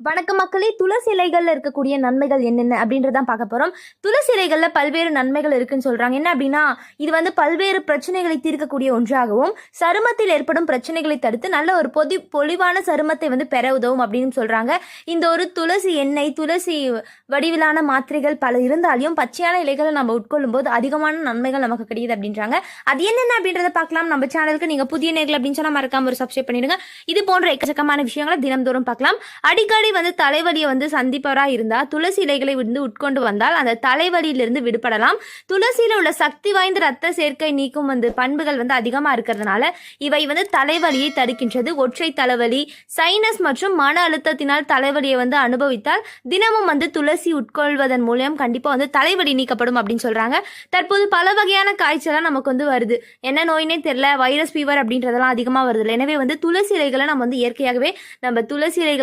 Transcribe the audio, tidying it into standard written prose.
வணக்க மக்களே, துளசி இலைகள்ல இருக்கக்கூடிய நன்மைகள் என்னென்ன அப்படின்றதான் பார்க்க போறோம். துளசி இலைகள்ல பல்வேறு நன்மைகள் இருக்குன்னு சொல்றாங்க. என்ன அப்படின்னா, இது வந்து பல்வேறு பிரச்சனைகளை தீர்க்கக்கூடிய ஒன்றாகவும், சருமத்தில் ஏற்படும் பிரச்சனைகளை தடுத்து நல்ல ஒரு பொலிவான சருமத்தை வந்து பெற உதவும் அப்படின்னு சொல்றாங்க. இந்த ஒரு துளசி எண்ணெய், துளசி வடிவிலான மாத்திரைகள் பல இருந்தாலும் பச்சையான இலைகளை நம்ம உட்கொள்ளும் போது அதிகமான நன்மைகள் நமக்கு கிடைக்குது அப்படின்றாங்க. அது என்னென்ன அப்படின்றத பார்க்கலாம். நம்ம சேனலுக்கு நீங்க புதிய நேர்கள் அப்படின்னு சொன்னா மறக்காம ஒரு சப்ஸ்கிரைப் பண்ணிடுங்க. இது போன்ற எக்கச்சக்கமான விஷயங்களை தினம்தோறும் பார்க்கலாம். அடிக்கடி வந்து தலைவலியை வந்து சந்திப்பவராக இருந்தால் துளசி இலைகளை வந்து உட்கொண்டு வந்தால் அந்த தலைவலியிலிருந்து விடுபடலாம். துளசியில உள்ள சக்தி வாய்ந்த ரத்த சேர்க்கை நீக்கும் வந்து பண்புகள் வந்து அதிகமாக இருக்கிறதுனால இவை வந்து தலைவலியை தடுக்கின்றது. ஒற்றை தலைவலி, சைனஸ் மற்றும் மன அழுத்தத்தினால் தலைவலியை வந்து அனுபவித்தால் தினமும் வந்து துளசி உட்கொள்வதன் மூலம் கண்டிப்பாக வந்து தலைவலி நீக்கப்படும் அப்படின்னு சொல்றாங்க. தற்போது பல வகையான காய்ச்சலாம் நமக்கு வந்து வருது. என்ன நோயினே தெரியல, வைரஸ் ஃபீவர் அப்படின்றதெல்லாம் அதிகமாக வருது. எனவே வந்து துளசி இலைகளை நம்ம வந்து இயற்கையாகவே நம்ம துளசி இலைகளை